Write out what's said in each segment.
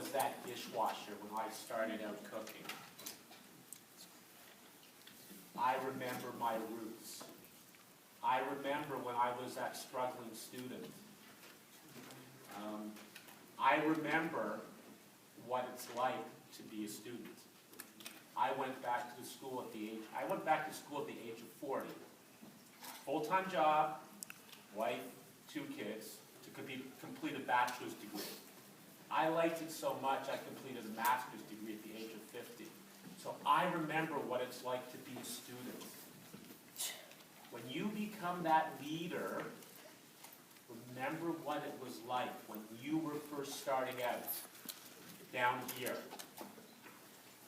was that dishwasher when I started out cooking. I remember my roots. I remember when I was that struggling student. I remember what it's like to be a student. I went back to school at the age of 40. Full-time job, wife, 2 kids, to complete a bachelor's degree. I liked it so much I completed a master's degree at the age of 50. So I remember what it's like to be a student. When you become that leader, remember what it was like when you were first starting out down here.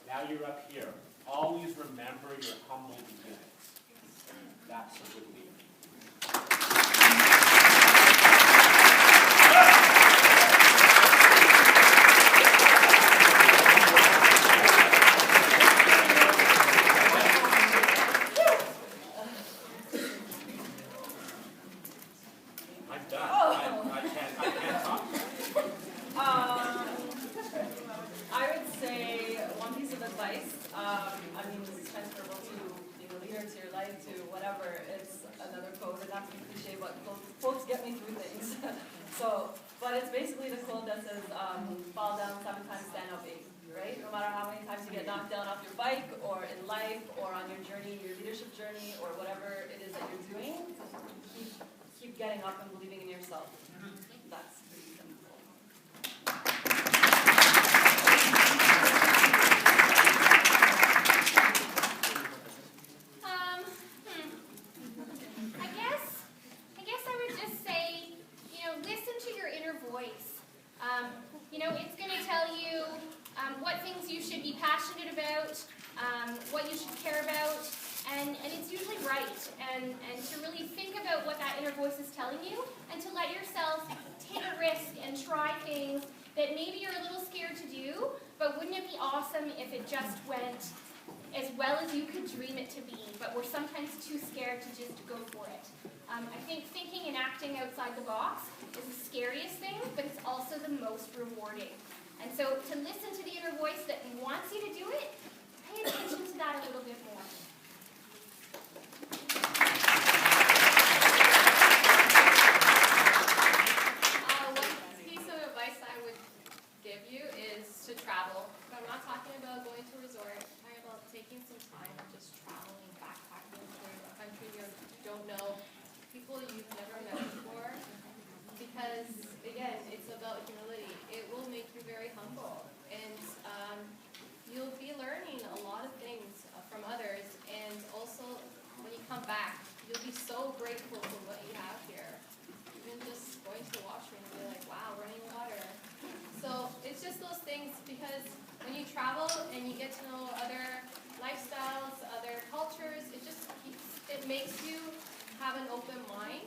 Now you're up here. Always remember your humble beginnings. That's a good leader. I'm done. I can't talk. I would say one piece of advice. I mean, this is transferable to being a leader, to your life, to whatever. It's another quote, and not to be cliche, but quotes get me through things. But it's basically the quote that says, "Fall down 7 times, stand up 8." Right? No matter how many times you get knocked down off your bike, or in life, or on your journey, your leadership journey, or whatever it is that you're doing, keep getting up and believing in yourself. That's pretty simple. I guess I would just say, listen to your inner voice. It's going to tell you what things you should be passionate about, what you should care about, and it's usually right. And to really think about what that inner voice is telling you, and to let yourself take a risk and try things that maybe you're a little scared to do, but wouldn't it be awesome if it just went as well as you could dream it to be, but we're sometimes too scared to just go for it. I think thinking and acting outside the box is the scariest thing, but it's also the most rewarding. And so to listen to the inner voice that wants you to do it, pay attention to that a little bit more. One piece of advice I would give you is to travel. But I'm not talking about going to a resort. I'm talking about taking some time and just traveling, backpacking through a country you don't know, people you've never met before. Because, again, it's about humility. It will make you very humble. And you'll be learning a lot of things from others. And also, when you come back, you'll be so grateful for what you have here. Even just going to the washroom and be like, wow, running water. So it's just those things, because when you travel and you get to know other lifestyles, other cultures, it makes you have an open mind.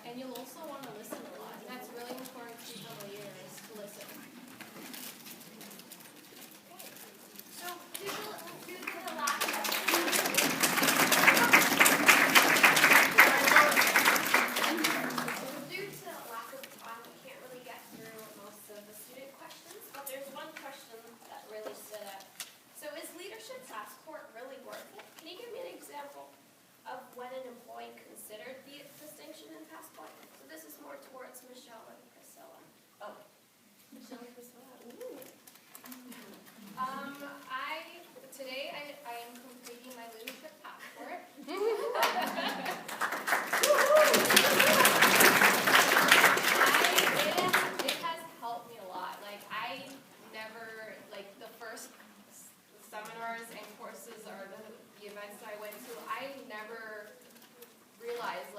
And you'll also want to listen a lot. And that's really important to become a leader, is to listen. So due to the lack of time, we can't really get through most of the student questions, but there's one question that really stood out. So is leadership passport really worth it? Can you give me an example of when an employee considered the distinction in passport? So this is more towards Michelle and Priscilla. Oh, Michelle and Priscilla. Ooh. Today I am completing my leadership passport. It has helped me a lot. I never, the first seminars and courses or the events that I went to, I never realized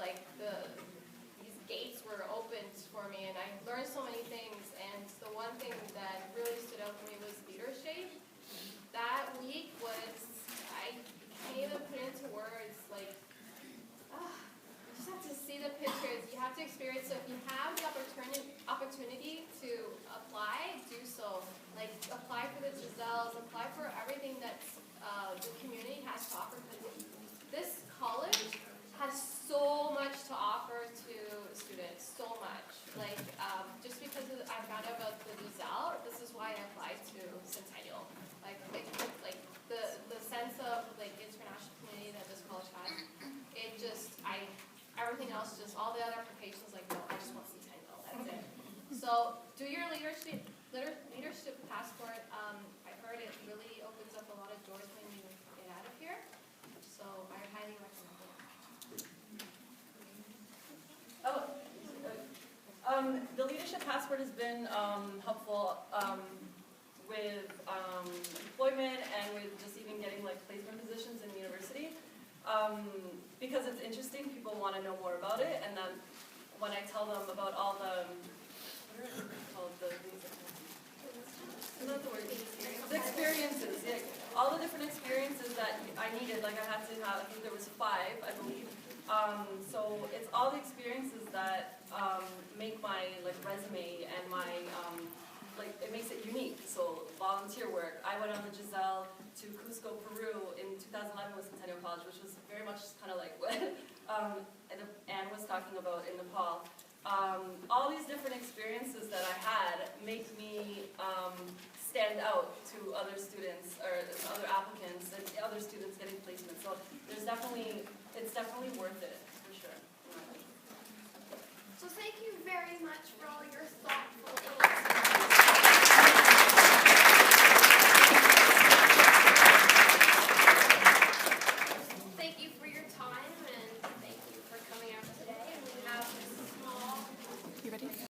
these gates were opened for me, and I learned so many things. And the one thing that really stood out for me was leadership. That week I can't even put into words, you just have to see the pictures, you have to experience it. If you have the opportunity to apply, do so. Apply for the Giselles, apply for everything that the community has to offer. This college has so much to has been helpful with employment and with just even getting like placement positions in university. Because it's interesting, people want to know more about it, and then when I tell them about all the, what are it called, the things that, is that the word? The experiences, yeah, all the different experiences that I needed, like I had to have, I think there was 5, I believe. So it's all the experiences that make my like resume and my like it makes it unique. So volunteer work. I went on the Giselle to Cusco, Peru in 2011 with Centennial College, which was very much kind of like what Anne was talking about in Nepal. All these different experiences that I had make me stand out to other students or other applicants and other students getting placements. So it's definitely worth it for sure. So thank you very much for all your thoughts